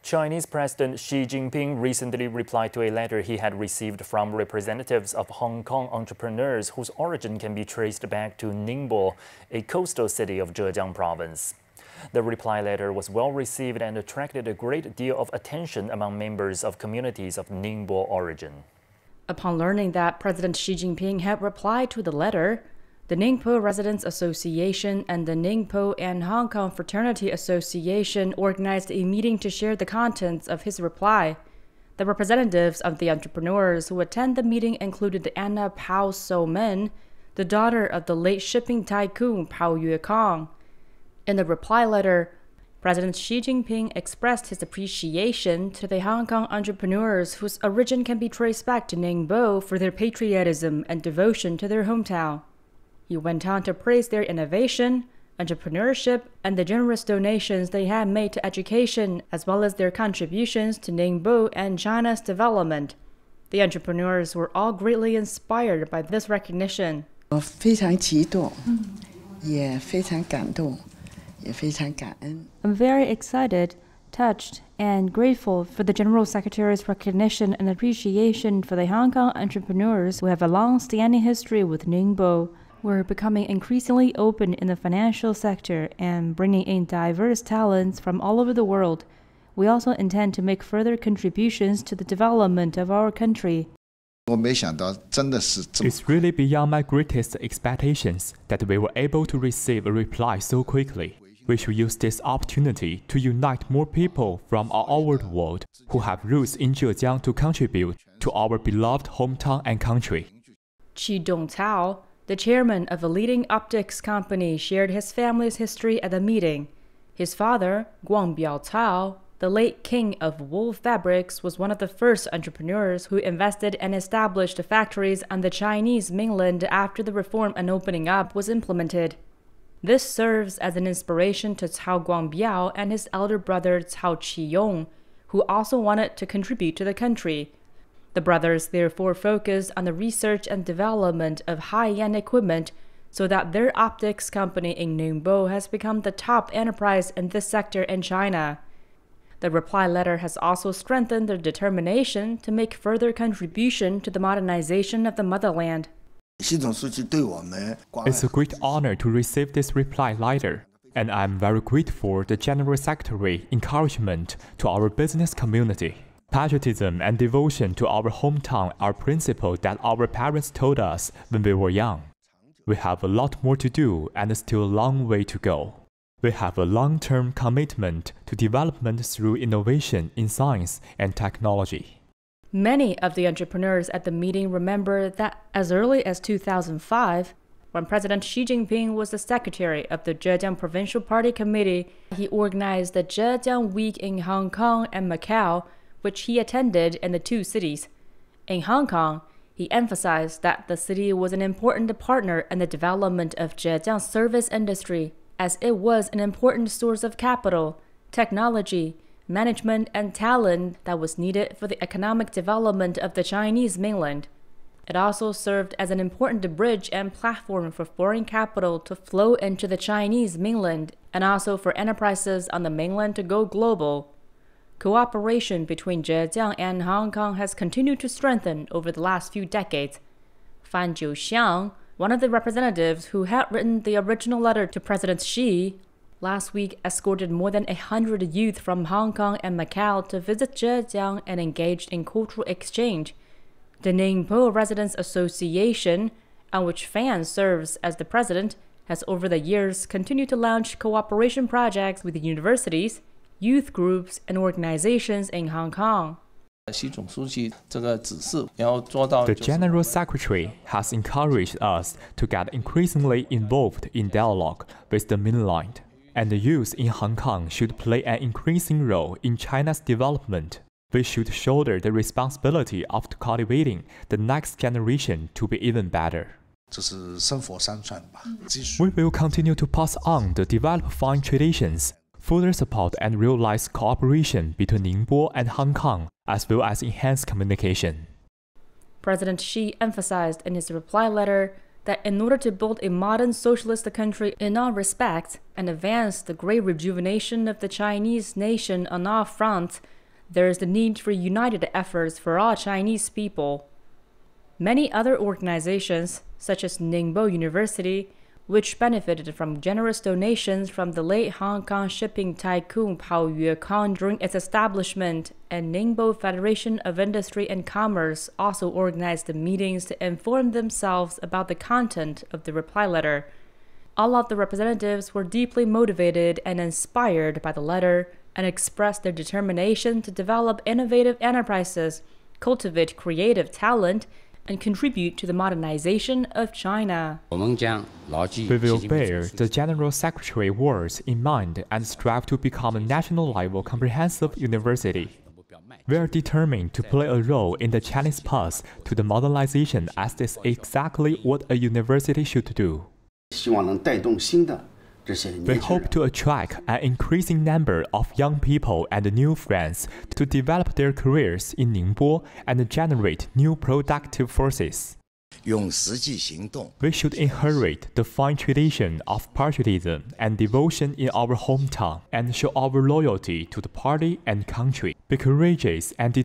Chinese President Xi Jinping recently replied to a letter he had received from representatives of Hong Kong entrepreneurs whose origin can be traced back to Ningbo, a coastal city of Zhejiang province. The reply letter was well received and attracted a great deal of attention among members of communities of Ningbo origin. Upon learning that President Xi Jinping had replied to the letter, the Ningbo Residents Association and the Ningbo and Hong Kong Fraternity Association organized a meeting to share the contents of his reply. The representatives of the entrepreneurs who attend the meeting included Anna Pao So-min, the daughter of the late shipping tycoon Pao Yue-kong. In the reply letter, President Xi Jinping expressed his appreciation to the Hong Kong entrepreneurs whose origin can be traced back to Ningbo for their patriotism and devotion to their hometown. He went on to praise their innovation, entrepreneurship, and the generous donations they had made to education, as well as their contributions to Ningbo and China's development. The entrepreneurs were all greatly inspired by this recognition. 我非常激动，也非常感动，也非常感恩。 I'm very excited, touched, and grateful for the General Secretary's recognition and appreciation for the Hong Kong entrepreneurs who have a long-standing history with Ningbo. We're becoming increasingly open in the financial sector and bringing in diverse talents from all over the world. We also intend to make further contributions to the development of our country. It's really beyond my greatest expectations that we were able to receive a reply so quickly. We should use this opportunity to unite more people from all over the world who have roots in Zhejiang to contribute to our beloved hometown and country. Qi Dongtao, the chairman of a leading optics company, shared his family's history at the meeting. His father, Guang Biaocao, the late king of wool fabrics, was one of the first entrepreneurs who invested and established factories on the Chinese mainland after the reform and opening up was implemented. This serves as an inspiration to Cao Guangbiao and his elder brother Cao Qiyong, who also wanted to contribute to the country. The brothers therefore focused on the research and development of high-end equipment so that their optics company in Ningbo has become the top enterprise in this sector in China. The reply letter has also strengthened their determination to make further contribution to the modernization of the motherland. It's a great honor to receive this reply letter, and I'm very grateful for the General Secretary's encouragement to our business community. Patriotism and devotion to our hometown are principles that our parents told us when we were young. We have a lot more to do and still a long way to go. We have a long-term commitment to development through innovation in science and technology. Many of the entrepreneurs at the meeting remember that as early as 2005, when President Xi Jinping was the secretary of the Zhejiang Provincial Party Committee, he organized the Zhejiang Week in Hong Kong and Macau, which he attended in the two cities. In Hong Kong, he emphasized that the city was an important partner in the development of Zhejiang's service industry, as it was an important source of capital, technology, management, and talent that was needed for the economic development of the Chinese mainland. It also served as an important bridge and platform for foreign capital to flow into the Chinese mainland, and also for enterprises on the mainland to go global. Cooperation between Zhejiang and Hong Kong has continued to strengthen over the last few decades. Fan Jiuxiang, one of the representatives who had written the original letter to President Xi, last week escorted more than 100 youth from Hong Kong and Macau to visit Zhejiang and engaged in cultural exchange. The Ningbo Residents Association, on which Fan serves as the president, has over the years continued to launch cooperation projects with universities, youth groups, and organizations in Hong Kong. The General Secretary has encouraged us to get increasingly involved in dialogue with the mainland, and the youth in Hong Kong should play an increasing role in China's development. We should shoulder the responsibility of cultivating the next generation to be even better. We will continue to pass on the developed fine traditions, further support and realize cooperation between Ningbo and Hong Kong, as well as enhance communication. President Xi emphasized in his reply letter that in order to build a modern socialist country in all respects and advance the great rejuvenation of the Chinese nation on all fronts, there is the need for united efforts for all Chinese people. Many other organizations, such as Ningbo University, which benefited from generous donations from the late Hong Kong shipping tycoon Pao Yuekang during its establishment, and Ningbo Federation of Industry and Commerce also organized the meetings to inform themselves about the content of the reply letter. All of the representatives were deeply motivated and inspired by the letter and expressed their determination to develop innovative enterprises, cultivate creative talent, and contribute to the modernization of China. We will bear the General Secretary's words in mind and strive to become a national-level comprehensive university. We are determined to play a role in the Chinese path to the modernization, as this is exactly what a university should do. We hope to attract an increasing number of young people and new friends to develop their careers in Ningbo and generate new productive forces. We should inherit the fine tradition of patriotism and devotion in our hometown and show our loyalty to the party and country. Be courageous and